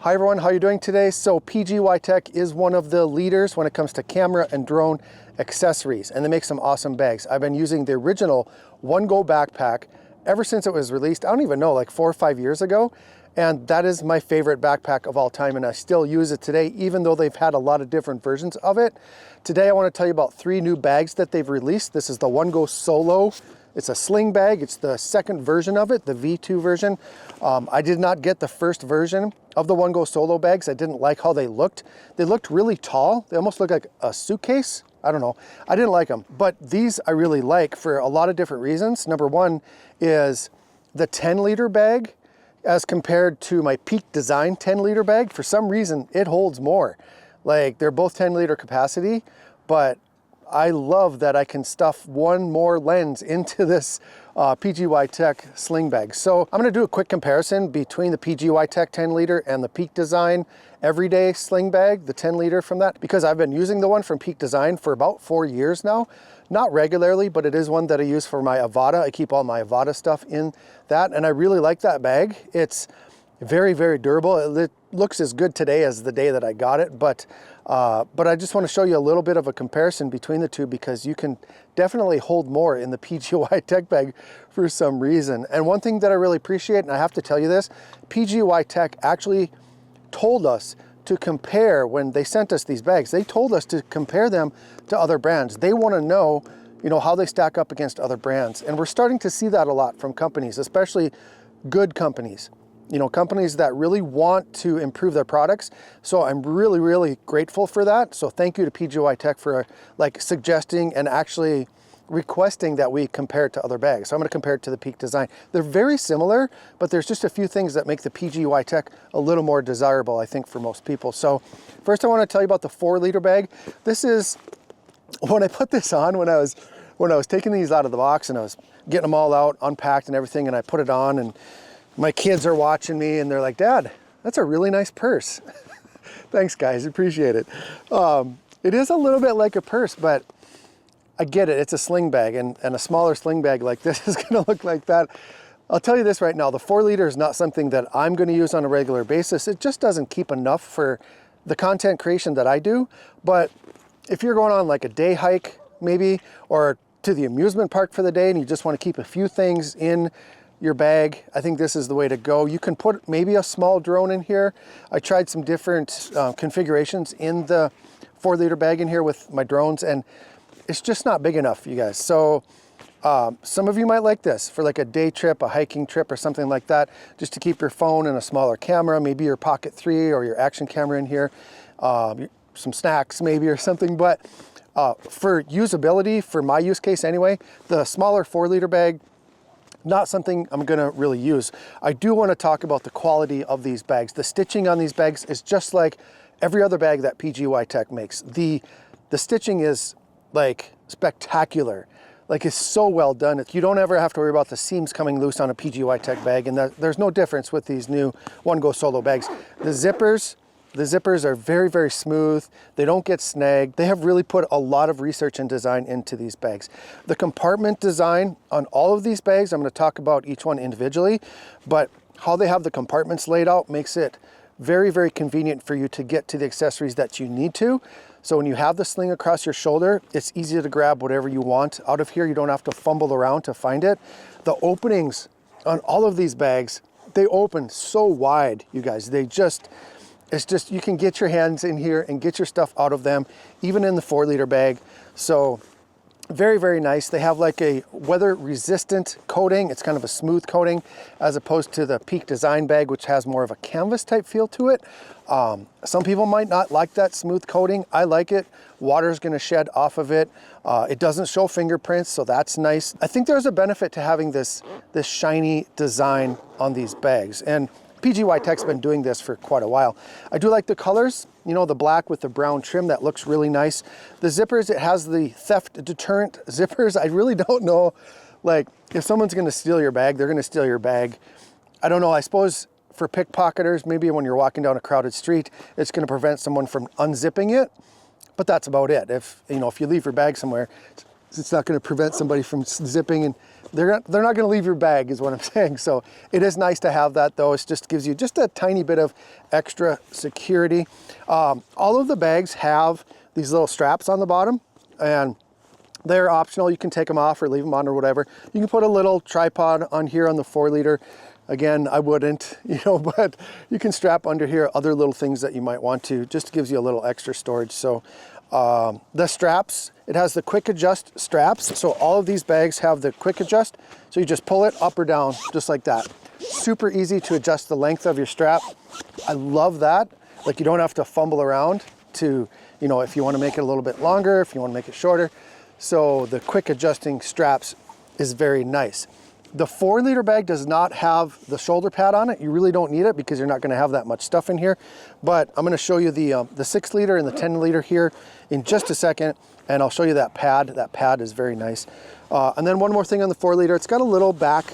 Hi everyone, how are you doing today? So PGYTECH is one of the leaders when it comes to camera and drone accessories, and they make some awesome bags. I've been using the original OneGo backpack ever since it was released. I don't even know, like 4 or 5 years ago. And that is my favorite backpack of all time, and I still use it today, even though they've had a lot of different versions of it. Today I want to tell you about 3 new bags that they've released. This is the OneGo Solo. It's a sling bag. It's the second version of it, the V2 version. I did not get the first version of the OneGo Solo bags. I didn't like how they looked. They looked really tall. They almost look like a suitcase. I don't know. I didn't like them, but these I really like for a lot of different reasons. Number one is the 10-liter bag as compared to my Peak Design 10-liter bag. For some reason, it holds more. Like, they're both 10-liter capacity, but I love that I can stuff one more lens into this PGYTECH sling bag. So I'm gonna do a quick comparison between the PGYTECH 10-liter and the Peak Design everyday sling bag, the 10-liter from that, because I've been using the one from Peak Design for about 4 years now. Not regularly, but it is one that I use for my Avata. I keep all my Avata stuff in that, and I really like that bag. It's very, very durable. It looks as good today as the day that I got it, but I just want to show you a little bit of a comparison between the two, because you can definitely hold more in the PGYTECH bag for some reason. And one thing that I really appreciate, and I have to tell you this, PGYTECH actually told us to compare when they sent us these bags. They told us to compare them to other brands. They want to know, you know, how they stack up against other brands. And we're starting to see that a lot from companies, especially good companies. You know, companies that really want to improve their products. So I'm really, really grateful for that. So thank you to PGYTECH for like suggesting and actually requesting that we compare it to other bags. So I'm going to compare it to the Peak Design. They're very similar, but there's just a few things that make the PGYTECH a little more desirable, I think, for most people. So first I want to tell you about the 4-liter bag. This is, when I put this on, when I was taking these out of the box and I was getting them all out, unpacked and everything, and I put it on, and my kids are watching me and they're like, "Dad, that's a really nice purse." Thanks guys, appreciate it. It is a little bit like a purse, but I get it. It's a sling bag, and a smaller sling bag like this is gonna look like that. I'll tell you this right now, the 4-liter is not something that I'm gonna use on a regular basis. It just doesn't keep enough for the content creation that I do. But if you're going on like a day hike maybe, or to the amusement park for the day and you just wanna keep a few things in your bag, I think this is the way to go. You can put maybe a small drone in here. I tried some different configurations in the 4-liter bag in here with my drones, and it's just not big enough, you guys. So some of you might like this for like a day trip, a hiking trip or something like that, just to keep your phone and a smaller camera, maybe your Pocket 3 or your action camera in here, some snacks maybe or something. But for usability, for my use case anyway, the smaller 4-liter bag, not something I'm gonna really use. I do wanna talk about the quality of these bags. The stitching on these bags is just like every other bag that PGYTECH makes. The stitching is like spectacular. Like, it's so well done. You don't ever have to worry about the seams coming loose on a PGYTECH bag, and there's no difference with these new OneGo Solo bags. The zippers are very, very smooth. They don't get snagged. They have really put a lot of research and design into these bags. The compartment design on all of these bags, I'm going to talk about each one individually, but how they have the compartments laid out makes it very, very convenient for you to get to the accessories that you need to. So when you have the sling across your shoulder, it's easy to grab whatever you want out of here. You don't have to fumble around to find it. The openings on all of these bags, they open so wide, you guys. It's just, you can get your hands in here and get your stuff out of them, even in the 4-liter bag. So very, very nice. They have like a weather resistant coating. It's kind of a smooth coating as opposed to the Peak Design bag, which has more of a canvas type feel to it. Some people might not like that smooth coating. I like it. Water's gonna shed off of it. It doesn't show fingerprints, so that's nice. I think there's a benefit to having this shiny design on these bags. And PGYTECH's been doing this for quite a while. I do like the colors, you know, the black with the brown trim, that looks really nice. The zippers, it has the theft deterrent zippers. I really don't know, like, if someone's gonna steal your bag, they're gonna steal your bag. I don't know, I suppose for pickpocketers, maybe when you're walking down a crowded street, it's gonna prevent someone from unzipping it, but that's about it. If you leave your bag somewhere, it's not gonna prevent somebody from zipping and they're not going to leave your bag is what I'm saying. So it is nice to have that though. It just gives you just a tiny bit of extra security. All of the bags have these little straps on the bottom, and they're optional. You can take them off or leave them on or whatever. You can put a little tripod on here on the 4-liter. Again, I wouldn't, you know, but you can strap under here other little things that you might want to. Just gives you a little extra storage. So the straps, it has the quick adjust straps. So all of these bags have the quick adjust. So you just pull it up or down just like that. Super easy to adjust the length of your strap. I love that. Like, you don't have to fumble around to, you know, if you want to make it a little bit longer, if you want to make it shorter. So the quick adjusting straps is very nice. The 4-liter bag does not have the shoulder pad on it. You really don't need it because you're not going to have that much stuff in here. But I'm going to show you the 6-liter and the 10-liter here in just a second, and I'll show you that pad. That pad is very nice. And then one more thing on the 4-liter, it's got a little back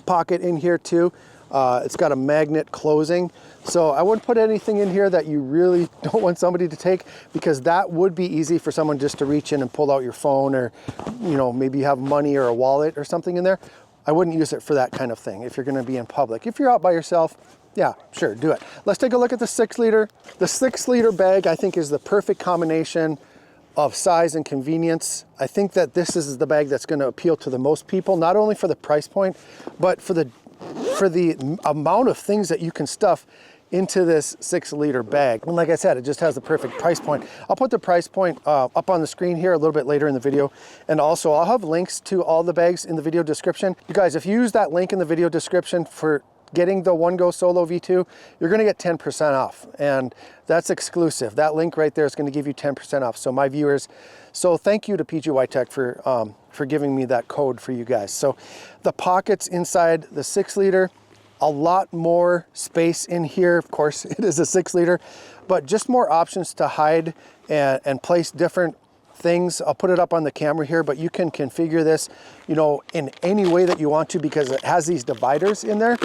pocket in here too. It's got a magnet closing. So I wouldn't put anything in here that you really don't want somebody to take, because that would be easy for someone just to reach in and pull out your phone, or, you know, maybe you have money or a wallet or something in there. I wouldn't use it for that kind of thing if you're going to be in public. If you're out by yourself, yeah, sure, do it. Let's take a look at the 6-liter. The 6-liter bag, I think, is the perfect combination of size and convenience. I think that this is the bag that's going to appeal to the most people, not only for the price point, but for the amount of things that you can stuff into this 6-liter bag. And like I said, it just has the perfect price point. I'll put the price point up on the screen here a little bit later in the video. And also I'll have links to all the bags in the video description. You guys, if you use that link in the video description for getting the OneGo Solo V2, you're gonna get 10% off. And that's exclusive. That link right there is gonna give you 10% off. So my viewers, so thank you to PGYTECH for giving me that code for you guys. So the pockets inside the 6-liter, a lot more space in here. Of course, it is a 6-liter, but just more options to hide and place different things. I'll put it up on the camera here, but you can configure this, you know, in any way that you want to, because it has these dividers in there,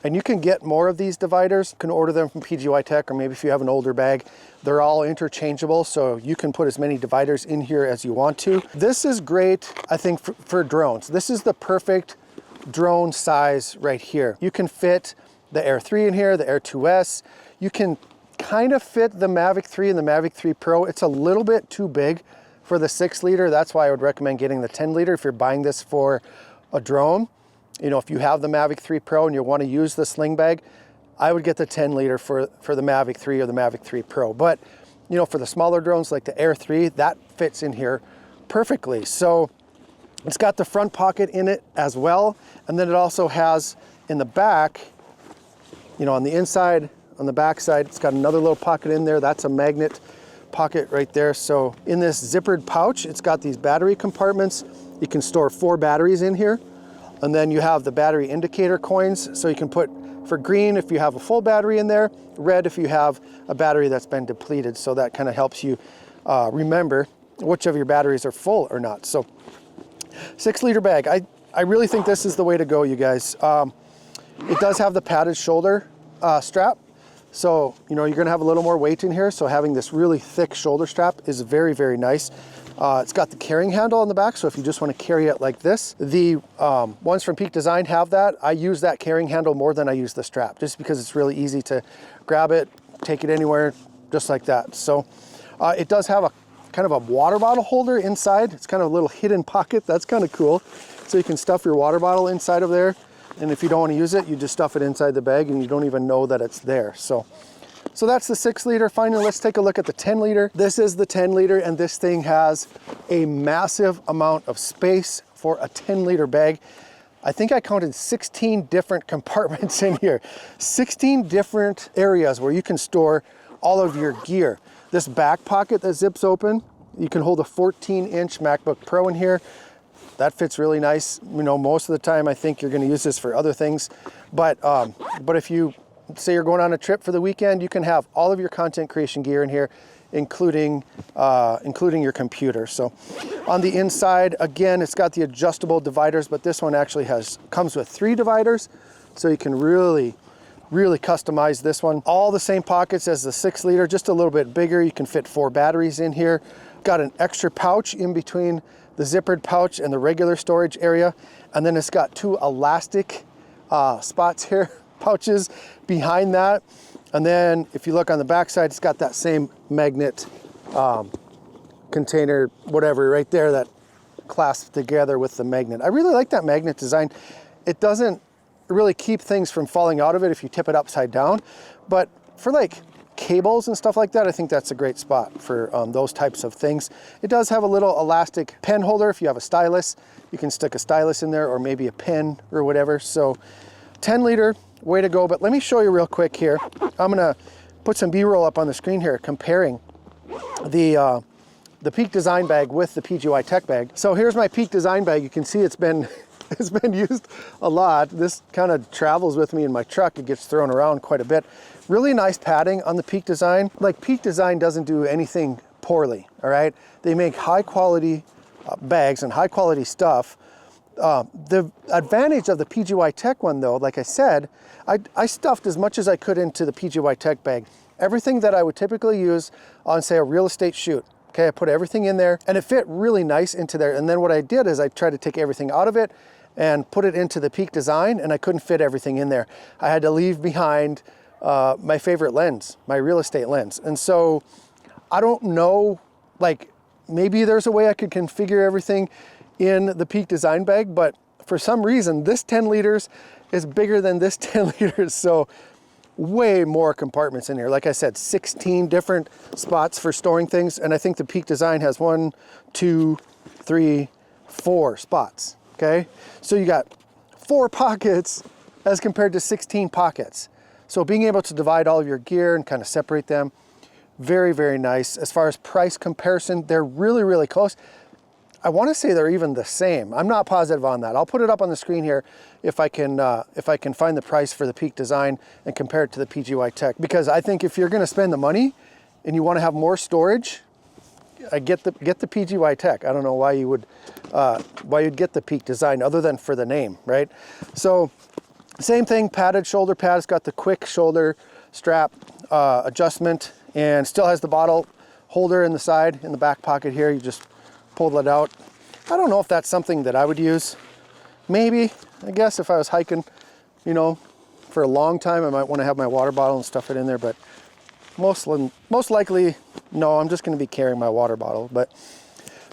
and you can get more of these dividers. You can order them from PGYTECH, or maybe if you have an older bag, they're all interchangeable, so you can put as many dividers in here as you want to. This is great, I think, for drones. This is the perfect drone size right here. You can fit the Air 3 in here, the Air 2S. You can kind of fit the Mavic 3 and the Mavic 3 Pro. It's a little bit too big for the 6-liter. That's why I would recommend getting the 10-liter if you're buying this for a drone. You know, if you have the Mavic 3 Pro and you want to use the sling bag, I would get the 10-liter for the Mavic 3 or the Mavic 3 Pro. But, you know, for the smaller drones like the Air 3, that fits in here perfectly. So it's got the front pocket in it as well. And then it also has in the back, you know, on the inside, on the back side, it's got another little pocket in there. That's a magnet pocket right there. So in this zippered pouch, it's got these battery compartments. You can store 4 batteries in here. And then you have the battery indicator coins. So you can put for green if you have a full battery in there, red if you have a battery that's been depleted. So that kind of helps you remember which of your batteries are full or not. So 6-liter bag. I really think this is the way to go, you guys. It does have the padded shoulder strap. So, you know, you're gonna have a little more weight in here. So having this really thick shoulder strap is very, very nice. It's got the carrying handle on the back. So if you just wanna carry it like this, the ones from Peak Design have that. I use that carrying handle more than I use the strap, just because it's really easy to grab it, take it anywhere, just like that. So it does have a kind of a water bottle holder inside. It's kind of a little hidden pocket. That's kind of cool. So you can stuff your water bottle inside of there. And if you don't want to use it, you just stuff it inside the bag and you don't even know that it's there. So that's the 6-liter. Finally, let's take a look at the 10-liter. This is the 10-liter, and this thing has a massive amount of space for a 10-liter bag. I think I counted 16 different compartments in here. 16 different areas where you can store all of your gear. This back pocket that zips open, you can hold a 14-inch MacBook Pro in here. That fits really nice. You know, most of the time I think you're going to use this for other things. But if you say you're going on a trip for the weekend, you can have all of your content creation gear in here, including your computer. So on the inside, again, it's got the adjustable dividers, but this one actually comes with 3 dividers. So you can really customize this one. All the same pockets as the 6-liter, just a little bit bigger. You can fit 4 batteries in here. Got an extra pouch in between the zippered pouch and the regular storage area. And then it's got two elastic spots here, pouches behind that. And then if you look on the back side, it's got that same magnet container, whatever, right there that clasps together with the magnet. I really like that magnet design. It doesn't really keep things from falling out of it if you tip it upside down, but for like cables and stuff like that, I think that's a great spot for those types of things. It does have a little elastic pen holder. If you have a stylus, you can stick a stylus in there, or maybe a pen or whatever. So 10 liter, way to go. But let me show you real quick here. I'm gonna put some B-roll up on the screen here comparing the Peak Design bag with the PGYTECH bag. So here's my Peak Design bag. You can see it's been used a lot. This kind of travels with me in my truck. It gets thrown around quite a bit. Really nice padding on the Peak Design. Like, Peak Design doesn't do anything poorly, all right? They make high quality bags and high quality stuff. The advantage of the PGYTECH one though, like I said, I stuffed as much as I could into the PGYTECH bag. Everything that I would typically use on, say, a real estate shoot. Okay, I put everything in there and it fit really nice into there. And then what I did is I tried to take everything out of it and put it into the Peak Design, and I couldn't fit everything in there. I had to leave behind my favorite lens, my real estate lens. And so I don't know, like, maybe there's a way I could configure everything in the Peak Design bag, but for some reason this 10 liters is bigger than this 10 liters. So way more compartments in here. Like I said, 16 different spots for storing things. And I think the Peak Design has 1, 2, 3, 4 spots. Okay. So you got 4 pockets as compared to 16 pockets. So being able to divide all of your gear and kind of separate them, very, very nice. As far as price comparison, they're really, really close. I want to say they're even the same. I'm not positive on that. I'll put it up on the screen here if I can find the price for the Peak Design and compare it to the PGYTECH. Because I think if you're going to spend the money and you want to have more storage, I get the PGYTECH. I don't know why you'd get the Peak Design other than for the name, right? So same thing, padded shoulder pad. It's got the quick shoulder strap adjustment, and still has the bottle holder in the side, in the back pocket here. You just pull it out. I don't know if that's something that I would use. Maybe, I guess if I was hiking, you know, for a long time, I might want to have my water bottle and stuff it in there, but most likely, no, I'm just going to be carrying my water bottle. But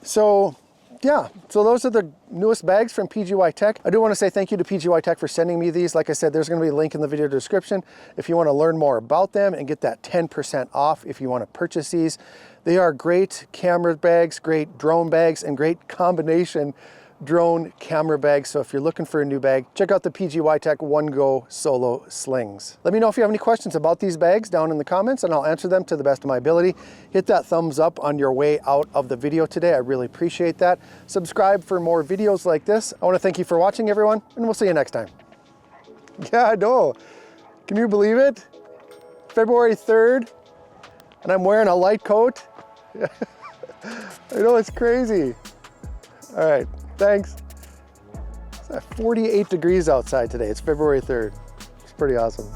so yeah, so those are the newest bags from PGYTECH. I do want to say thank you to PGYTECH for sending me these. Like I said, there's going to be a link in the video description if you want to learn more about them and get that 10% off if you want to purchase these. They are great camera bags, great drone bags, and great combination drone camera bags. So if you're looking for a new bag, check out the PGYTECH OneGo Solo Slings. Let me know if you have any questions about these bags down in the comments, and I'll answer them to the best of my ability. Hit that thumbs up on your way out of the video today. I really appreciate that. Subscribe for more videos like this. I want to thank you for watching, everyone, and we'll see you next time. Yeah, I know. Can you believe it? February 3rd, and I'm wearing a light coat. I know, it's crazy. All right, thanks. It's at 48 degrees outside today. It's February 3rd. It's pretty awesome.